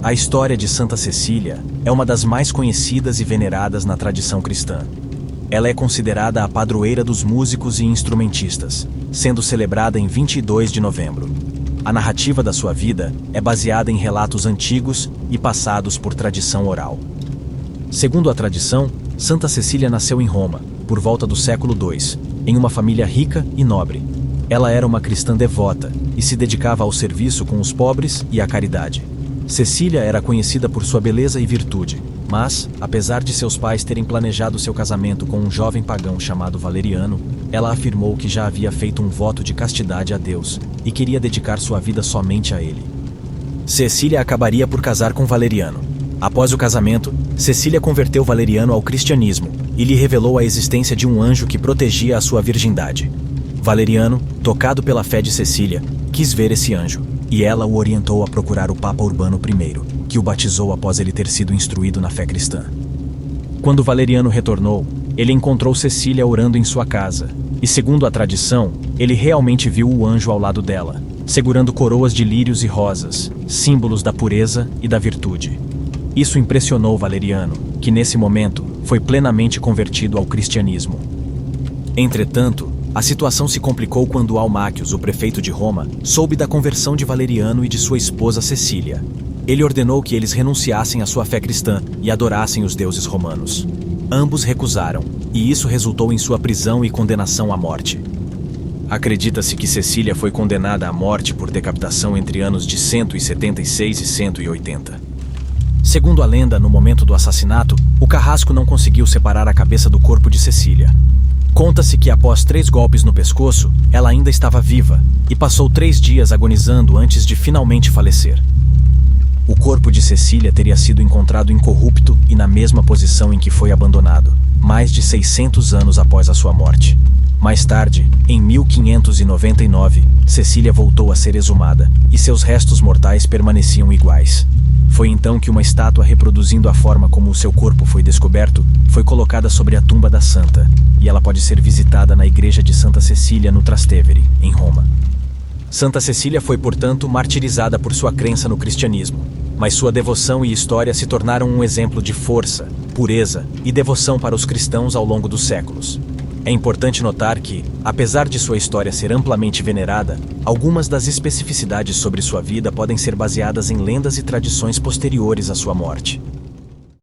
A história de Santa Cecília é uma das mais conhecidas e veneradas na tradição cristã. Ela é considerada a padroeira dos músicos e instrumentistas, sendo celebrada em 22 de novembro. A narrativa da sua vida é baseada em relatos antigos e passados por tradição oral. Segundo a tradição, Santa Cecília nasceu em Roma, por volta do século II, em uma família rica e nobre. Ela era uma cristã devota e se dedicava ao serviço com os pobres e à caridade. Cecília era conhecida por sua beleza e virtude, mas, apesar de seus pais terem planejado seu casamento com um jovem pagão chamado Valeriano, ela afirmou que já havia feito um voto de castidade a Deus e queria dedicar sua vida somente a ele. Cecília acabaria por casar com Valeriano. Após o casamento, Cecília converteu Valeriano ao cristianismo e lhe revelou a existência de um anjo que protegia a sua virgindade. Valeriano, tocado pela fé de Cecília, quis ver esse anjo, e ela o orientou a procurar o Papa Urbano I, que o batizou após ele ter sido instruído na fé cristã. Quando Valeriano retornou, ele encontrou Cecília orando em sua casa, e segundo a tradição, ele realmente viu o anjo ao lado dela, segurando coroas de lírios e rosas, símbolos da pureza e da virtude. Isso impressionou Valeriano, que nesse momento foi plenamente convertido ao cristianismo. Entretanto, a situação se complicou quando Almáquios, o prefeito de Roma, soube da conversão de Valeriano e de sua esposa Cecília. Ele ordenou que eles renunciassem à sua fé cristã e adorassem os deuses romanos. Ambos recusaram, e isso resultou em sua prisão e condenação à morte. Acredita-se que Cecília foi condenada à morte por decapitação entre anos de 176 e 180. Segundo a lenda, no momento do assassinato, o carrasco não conseguiu separar a cabeça do corpo de Cecília. Conta-se que após 3 golpes no pescoço, ela ainda estava viva e passou 3 dias agonizando antes de finalmente falecer. O corpo de Cecília teria sido encontrado incorrupto e na mesma posição em que foi abandonado, mais de 600 anos após a sua morte. Mais tarde, em 1599, Cecília voltou a ser exumada e seus restos mortais permaneciam iguais. Foi então que uma estátua reproduzindo a forma como o seu corpo foi descoberto foi colocada sobre a tumba da santa, e ela pode ser visitada na igreja de Santa Cecília no Trastevere, em Roma. Santa Cecília foi, portanto, martirizada por sua crença no cristianismo, mas sua devoção e história se tornaram um exemplo de força, pureza e devoção para os cristãos ao longo dos séculos. É importante notar que, apesar de sua história ser amplamente venerada, algumas das especificidades sobre sua vida podem ser baseadas em lendas e tradições posteriores à sua morte.